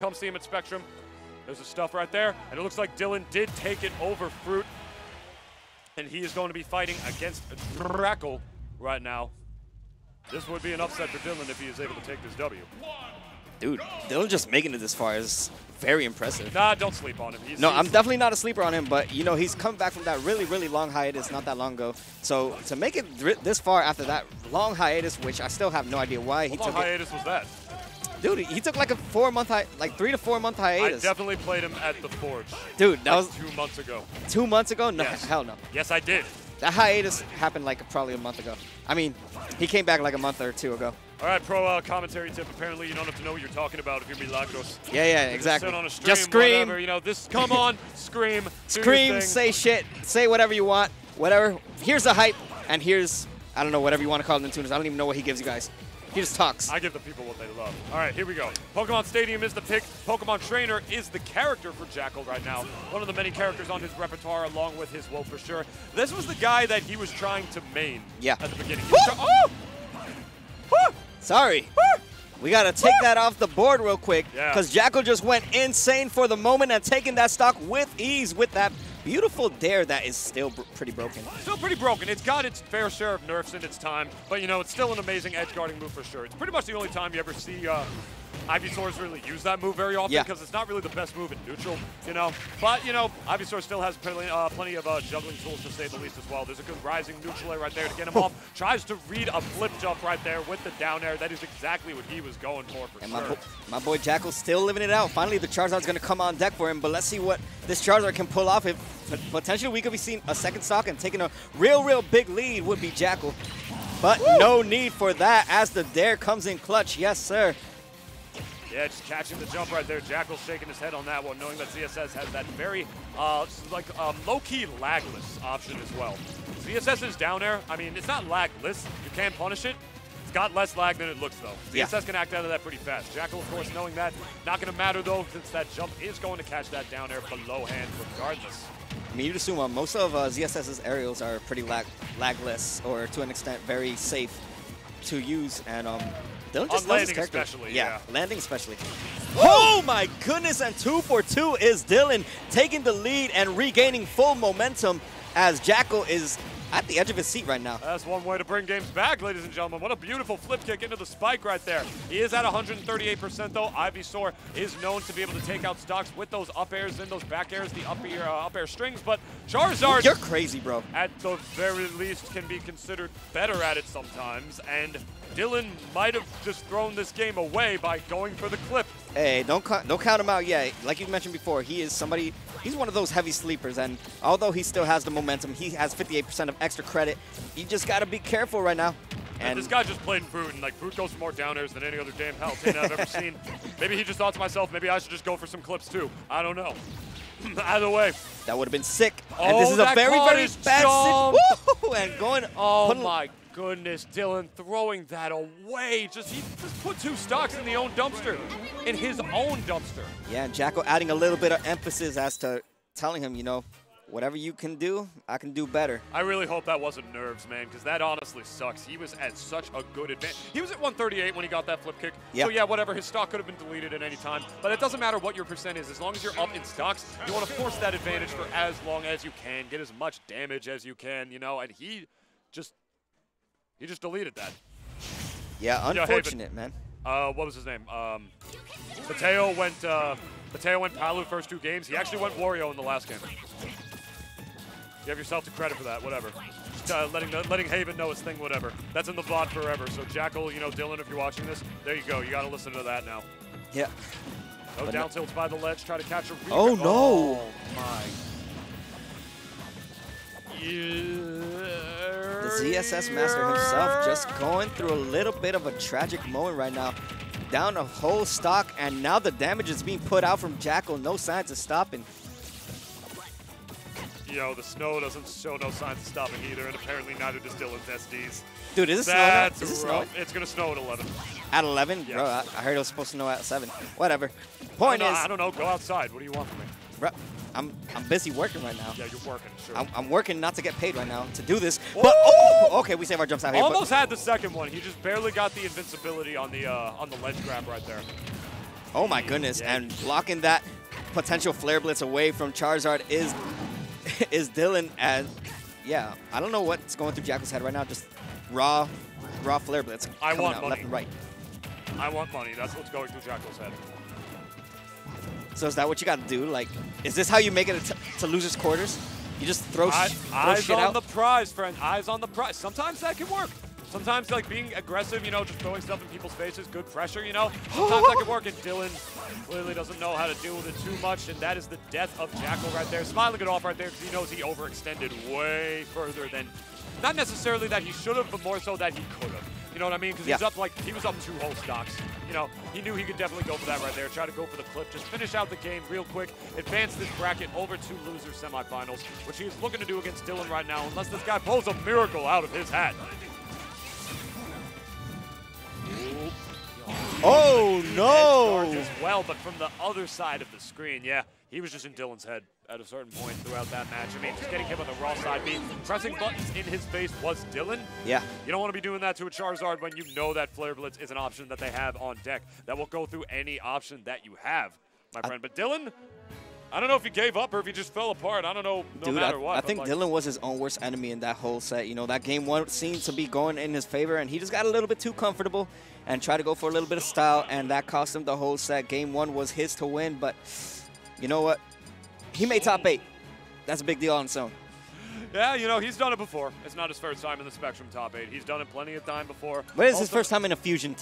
Come see him at Spectrum. There's the stuff right there, and it looks like Dylan did take it over Fruit, and he is going to be fighting against Jakal right now. This would be an upset for Dylan if he is able to take this W. Dude, Dylan just making it this far is very impressive. Nah, don't sleep on him. I'm definitely not a sleeper on him, but, you know, he's come back from that really, really long hiatus not that long ago. So to make it this far after that long hiatus, which I still have no idea why he took it. What hiatus was that? Dude, he took like a 3 to 4 month hiatus. I definitely played him at the Forge. Dude, that was 2 months ago. 2 months ago? No, yes. Hell no. Yes, I did. That hiatus happened like probably a month ago. I mean, he came back like a month or two ago. All right, pro commentary tip. Apparently, you don't have to know what you're talking about if you're Milagros. Yeah, exactly. Sit on a stream, just scream. Whatever, you know, come on, scream. Scream, say shit, say whatever you want, whatever. Here's the hype, and here's, I don't know, whatever you want to call them tuners. I don't even know what he gives you guys. He just talks. I give the people what they love. All right, here we go. Pokemon Stadium is the pick. Pokemon Trainer is the character for Jakal right now. One of the many characters on his repertoire, along with his Wolf for sure. This was the guy that he was trying to main at the beginning. Sorry. We got to take that off the board real quick because Jakal just went insane for the moment and taking that stock with ease with that beautiful dare that is still pretty broken. Still pretty broken. It's got its fair share of nerfs in its time, but, you know, it's still an amazing edge guarding move for sure. It's pretty much the only time you ever see Ivysaurs really use that move very often because it's not really the best move in neutral, you know. But, you know, Ivysaur still has plenty of juggling tools to say the least as well. There's a good rising neutral air right there to get him off. Tries to read a flip jump right there with the down air. That is exactly what he was going for sure. My boy Jakal still living it out. Finally, the Charizard's going to come on deck for him, but let's see what this Charizard can pull off. If potentially we could be seeing a second stock and taking a real big lead would be Jakal. But no need for that as the dare comes in clutch. Yes, sir. Yeah, just catching the jump right there. Jakal's shaking his head on that one, knowing that ZSS has that very, low-key lagless option as well. ZSS's down air, I mean, it's not lagless. You can punish it. It's got less lag than it looks, though. ZSS can act out of that pretty fast. Jakal, of course, knowing that. Not going to matter, though, since that jump is going to catch that down air below hand regardless. I mean, you'd assume most of ZSS's aerials are pretty lagless, or to an extent very safe to use, and Dylan just loves his character. Especially, landing especially. Oh my goodness, and 2 for 2 is Dylan taking the lead and regaining full momentum as Jakal is at the edge of his seat right now. That's one way to bring games back, ladies and gentlemen. What a beautiful flip kick into the spike right there. He is at 138% though. Ivysaur is known to be able to take out stocks with those up airs and those back airs, the up air strings, but Charizard, you're crazy, bro. At the very least can be considered better at it sometimes, and Dylan might have just thrown this game away by going for the clip. Hey, don't count him out yet. Like you mentioned before, he is somebody, he's one of those heavy sleepers, and although he still has the momentum, he has 58% of extra credit. You just got to be careful right now. And this guy just played Fruit, and like Fruit goes for more down airs than any other damn Palutena I've ever seen. Maybe he just thought to myself, maybe I should just go for some clips too. I don't know. Either way. That would have been sick. And this is a very bad situation. And going. Oh my goodness, Dylan throwing that away. He just put 2 stocks in the own dumpster. In his own dumpster. Yeah, and Jakal adding a little bit of emphasis as to telling him, you know, whatever you can do, I can do better. I really hope that wasn't nerves, man, because that honestly sucks. He was at such a good advantage. He was at 138 when he got that flip kick. Yep. So yeah, whatever, his stock could have been deleted at any time. But it doesn't matter what your percent is. As long as you're up in stocks, you want to force that advantage for as long as you can. Get as much damage as you can, you know, and he just deleted that. Yeah, unfortunate, man. What was his name? Mateo went Palu first 2 games. He actually went Wario in the last game. You have yourself to credit for that, whatever. Just letting Haven know his thing, whatever. That's in the VOD forever. So Jakal, you know, Dylan, if you're watching this, there you go. You got to listen to that now. Yeah. No down tilts by the ledge. Try to catch a rebound. Oh, no. Oh, my. The ZSS master himself just going through a little bit of a tragic moment right now. Down a whole stock, and now the damage is being put out from Jakal. No signs of stopping. Yo, the snow doesn't show no signs of stopping either, and apparently neither does Dylan's SDs. Dude, is it snowing? Is it snowing? It's going to snow at 11. At 11? Yeah. Bro, I heard it was supposed to snow at 7. Whatever. Point is... I don't know. Go outside. What do you want from me? Bro, I'm busy working right now. Yeah, you're working, sure. I'm working not to get paid right now to do this. But, oh, okay, we save our jumps out here. Almost had the second one. He just barely got the invincibility on the ledge grab right there. Oh my goodness, and blocking that potential Flare Blitz away from Charizard is Dylan. And yeah, I don't know what's going through Jakal's head right now. Just raw Flare Blitz coming out left and right. I want money. That's what's going through Jakal's head. So is that what you got to do? Like, is this how you make it to losers quarters? You just throw shit out? Eyes on the prize, friend. Eyes on the prize. Sometimes that can work. Sometimes, like, being aggressive, you know, just throwing stuff in people's faces, good pressure, you know. Sometimes that can work, and Dylan clearly doesn't know how to deal with it too much, and that is the death of Jakal right there. Smiling it off right there because he knows he overextended way further than, not necessarily that he should have, but more so that he could have. You know what I mean? Because he's up, like, he was up 2 whole stocks. You know, he knew he could definitely go for that right there. Try to go for the clip. Just finish out the game real quick. Advance this bracket over to loser semifinals, which he is looking to do against Dylan right now, unless this guy pulls a miracle out of his hat. Oh, no! As well, but from the other side of the screen, yeah, he was just in Dylan's head at a certain point throughout that match. I mean, just getting hit on the raw side beat, pressing buttons in his face was Dylan. Yeah. You don't want to be doing that to a Charizard when you know that Flare Blitz is an option that they have on deck that will go through any option that you have, my friend. But Dylan, I don't know if he gave up or if he just fell apart. I don't know, no matter what. I think Dylan was his own worst enemy in that whole set. You know, that game 1 seemed to be going in his favor, and he just got a little bit too comfortable and tried to go for a little bit of style, and that cost him the whole set. Game 1 was his to win, but you know what? He made top 8. That's a big deal on its own. Yeah, you know, he's done it before. It's not his first time in the Spectrum top 8. He's done it plenty of time before. But it's his first time in a Fusion